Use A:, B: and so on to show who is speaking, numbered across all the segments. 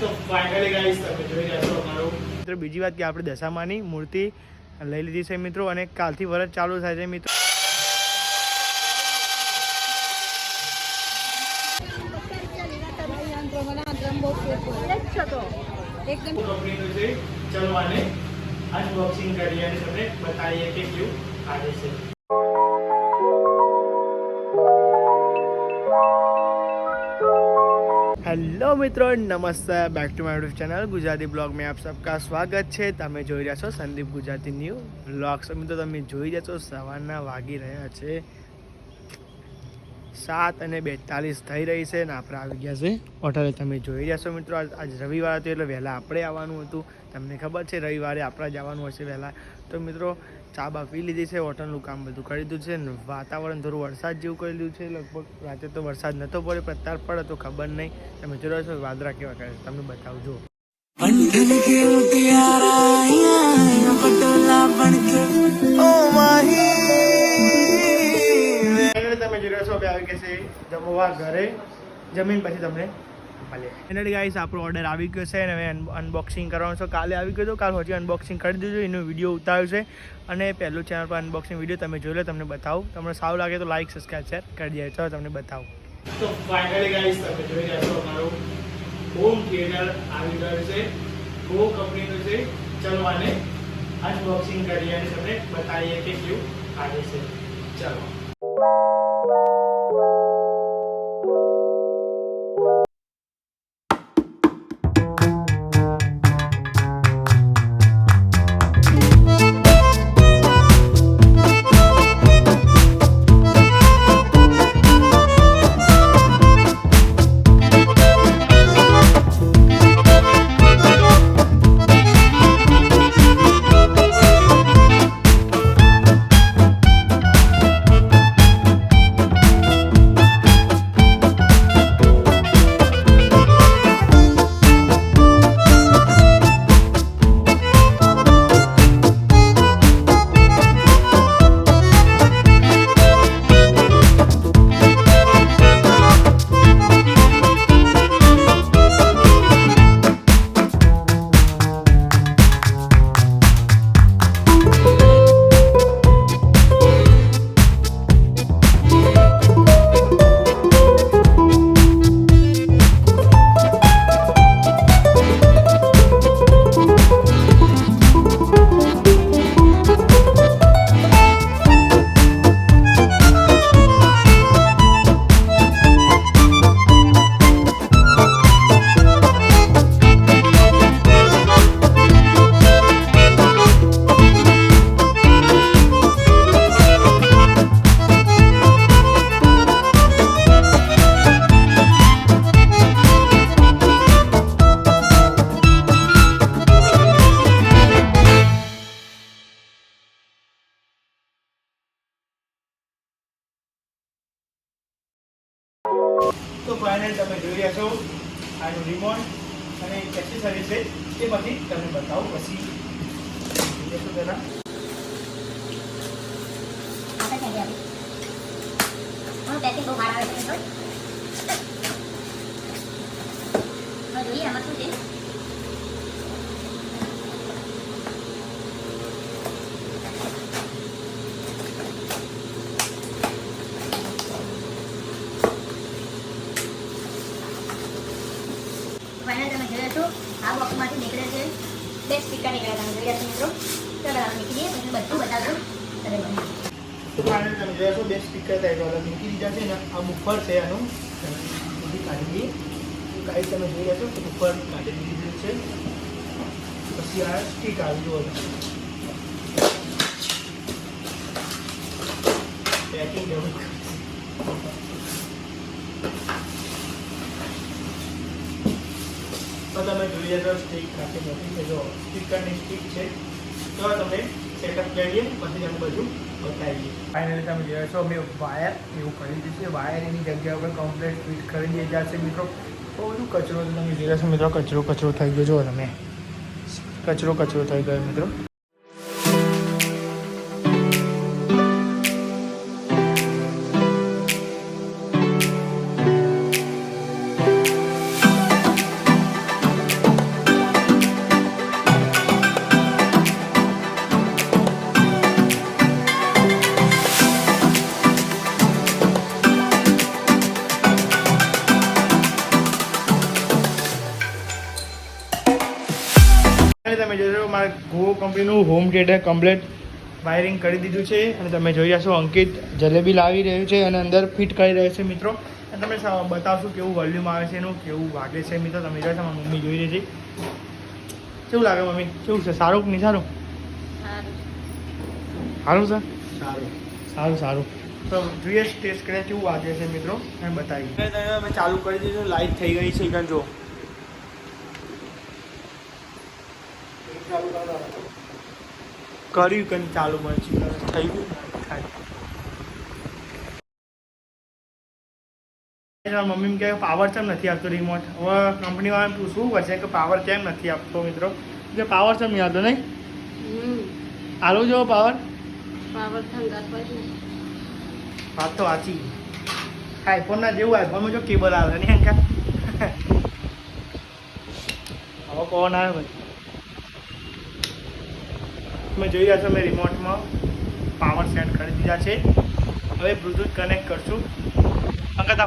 A: તો finally guys તમે જોઈ રહ્યા છો અમારું મિત્રો બીજી વાત કે આપણે દશામાની મૂર્તિ લઈ લીધી છે મિત્રો અને કાલથી વ્રત ચાલુ થાય છે મિત્રો। કંપનીનું છે ચલો આને અનબોક્સિંગ કરીએ અને તમને બતાવીએ કે કેવું આવે છે। हेलो मित्रों नमस्ते back to my YouTube channel Gujarati blog में आप सबका स्वागत है। તમે જોઈ રહ્યા છો સંદીપ ગુજરાતી ન્યૂ વ્લોગ્સ। મિત્રો તમે જોઈ રહ્યા છો સવારના વાગી રહ્યા છે 7:42 થઈ રહી છે અને આપણે આવી ગયા છે હોટલે। તમે જોઈ રહ્યા છો મિત્રો આજ રવિવાર હતો એટલે વહેલા આપણે આવવાનું હતું। તમને ખબર છે રવિવારે આપણે જવાનું હશે વહેલા। તો મિત્રો ચા બા પી લીધી છે, હોટલનું કામ બધું કરી દીધું છે, વાતાવરણ થોડું વરસાદ જેવું કરી દીધું છે। લગભગ રાતે તો વરસાદ નહોતો પડે પણ અત્યારે પડે તો ખબર નહીં। તમે જોઈ રહ્યા છો વાદળા કેવા કરે છે તમને બતાવજો। તમે જોઈ રહ્યા છો કે આવી ગયા છે જમવા ઘરે, જમીન પછી તમને એનડ ગાઈસ આપણો ઓર્ડર આવી ગયો છે અને હવે અનબોક્સિંગ કરવાનો છે। કાલે આવી ગયો હતો, કાલ હજી અનબોક્સિંગ કરી દીધું, એનો વિડીયો ઉતાર્યો છે અને પહેલું ચેનલ પર અનબોક્સિંગ વિડીયો તમે જોઈ લો, તમને બતાવું। તમને સારું લાગે તો લાઈક સબસ્ક્રાઈબ શેર કરી દે। ચાલો તમને બતાવું। તો ફાઇનલી ગાઈસ તમે જોઈ રહ્યા છો અમારું હોમ થિયેટર આવી ગયું છે, ગો કંપનીનું છે। ચલો આને અનબોક્સિંગ કરીએ અને તમને બતાવીએ કે કેવું આવે છે। ચલો તો ફાઇનલ તમે જોઈ રહ્યા છો આનું રિમોટ અને એક્સેસરી છે એ બધી તમને બતાવું પછી દેખો જરા
B: પેકિંગ બહુ સારા આવે છે મિત્રો। જોઈએ આમાં શું છે। ફાઇનલ તમે જોયા છો આ બોક્સમાંથી નીકળે છે 2 સ્પીકર નીકળ્યા। તમે જોઈ રહ્યા છો મિત્રો। ચાલો આપણે નીકળીએ પછી બધું બતાવજો।
A: તો ફાઇનલ તમે જોયા છો 2 સ્પીકર થાય મૂકી દીધા છે ને આ ઉપર છે આનું બધી કાઢી દઈએ। ગાઈસ તમે જોઈ રહ્યા છો કે ઉપર કાઢી દીધું છે પછી આ સ્ટીક આવી ગયો પેકિંગ એવું તો તમે જોઈ રહ્યા છો સ્ટીક રાખી નથી છે જો સ્ટીકરની સ્ટીક છે। તો તમે સેટઅપ કરીએ પછી તમે બધું બતાવીએ। ફાઇનલી તમે જોયા છો અમે વાયર એવું કરી દીધું છે, વાયર એની જગ્યા ઉપર કમ્પ્લીટ ફિટ કરી દઈએ જશે મિત્રો। તો બધું કચરો તમે જોયા છો મિત્રો, કચરો થઈ ગયો જો તમે કચરો થઈ ગયો મિત્રો। તમે જોશો મારા ગો કંપનીનું હોમ થિયેટર કમ્પ્લીટ વાયરિંગ કરી દીધું છે અને તમે જોઈ રહ્યા છો અંકિત જલેબી લાવી રહ્યું છે અને અંદર ફિટ કરી રહ્યો છે મિત્રો. અને તમને બતાવશું કેવું વોલ્યુમ આવે છે એનું, કેવું વાગે છે મિત્રો. તમે જોઈ મારી મમ્મી જોઈ રહી છે. કેવું લાગે મમ્મી? કેવું છે? સારું કે નહીં સારું? સારું છે. સારું સારું. તો જોઈએ ટેસ્ટ કરીએ કેવું વાગે છે મિત્રો અને બતાવીએ. અમે ચાલુ કરી દીધું, લાઈટ થઈ ગઈ છે. એકન જો કર્યું કંઈ ચાલુ મળે છે થઈ ગયું થાય. મમ્મી કહે પાવર કેમ નથી આપતો રિમોટ. હવે કંપનીવાળાને પૂછવું પડશે કે પાવર કેમ નથી આપતો મિત્રો. કે પાવર કેમ નહીં આવતો? નહીં આલો જો પાવર વાત તો વાંચી. આઈફોનના જેવું આઈફોનમાં જો કેબલ આવે નહીં અંકા. હવે પવન આવે ભાઈ. તમે જોઈ રહ્યા છો મેં રિમોટમાં પાવર સેટ કરી દીધા છે. હવે બ્લૂટૂથ કનેક્ટ કરશું. અંકિત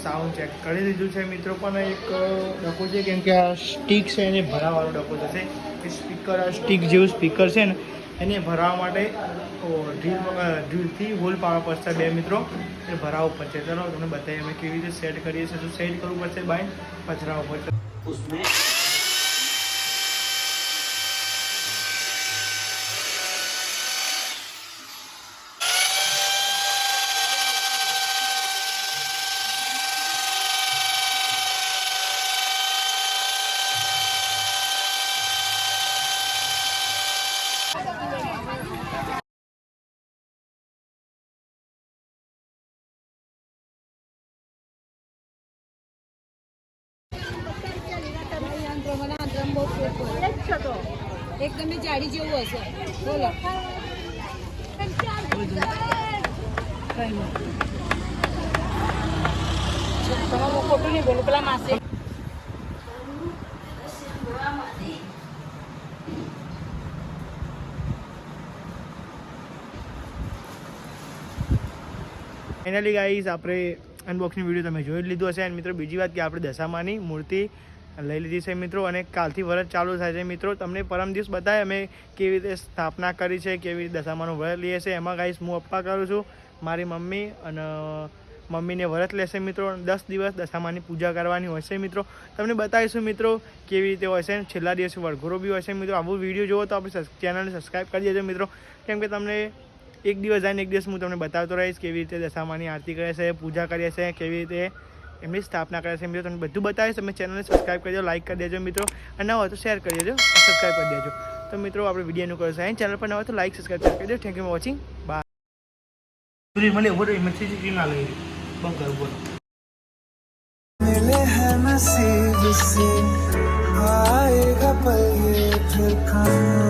A: સાઉન્ડ ચેક કરી દીધું છે મિત્રો. પણ એક ડકો છે કેમ કે આ સ્ટીક છે એને ભરાવાનો ડકો થશે. કે સ્પીકર આ સ્ટીક જેવું સ્પીકર છે ને એને ભરાવવા માટે ડ્રીલથી હોલ પાડવા પડશે બે મિત્રો. એ ભરાવવું પડશે. ચાલો તમને બતાવીએ અમે કેવી રીતે સેટ કરીએ છીએ. તો સેટ કરવું પડશે બાય પચરાવવું પડશે.
C: એકદમ જાડી જેવું હશે. બોલો ખોટું નહીં બોલો. પેલા માસે
A: ફાઇનલી ગાઈસ આપણે અનબોક્સિંગ વિડીયો તમે જોઈ લીધું હશે. અને મિત્રો બીજી વાત કે આપણે દશામાની મૂર્તિ લઈ લીધી છે મિત્રો. અને કાલથી વ્રત ચાલુ થાય છે મિત્રો. તમને પરમ દિવસ બતાવે અમે કેવી રીતે સ્થાપના કરી છે, કેવી રીતે દશામાનું વ્રત લઈએ છીએ. એમાં ગાઈસ હું અપ્પા કરું છું, મારી મમ્મી અને મમ્મીને વ્રત લેશે મિત્રો. 10 દિવસ દશામાની પૂજા કરવાની હોય છે મિત્રો. તમને બતાવીશું મિત્રો કેવી રીતે હોય છે. છેલ્લા દિવસે વરઘોડો બી હોય છે મિત્રો. આવું વિડીયો જોવો તો આપણે ચેનલને સબસ્ક્રાઈબ કરી દેજો મિત્રો. કેમ કે તમને એક દિવસ જાય ને એક દિવસ હું તમને બતાવતો રહીશ કેવી રીતે દશામાની આરતી કરે છે, પૂજા કરીએ છીએ, કેવી રીતે એમની સ્થાપના કરે છે. મિત્રો તમને બધું બતાવીશ. તમે ચેનલને સબસ્ક્રાઈબ કરી દેજો, લાઈક કરી દેજો મિત્રો, અને ન હોય તો શેર કરી દેજો, સબસ્ક્રાઈબ કરી દેજો. તો મિત્રો આપણે વિડીયોનું કરશે એન્ડ ચેનલ પર ન હોય તો લાઈક સબસ્ક્રાઈબ કરી દેજો. Thank you for watching. Bye. મને ઉભો રહી મેસેજ ના લઈ બંધ કરું બોલો.
D: मिले हैं नसीब से आएगा पल ये फिर कहाँ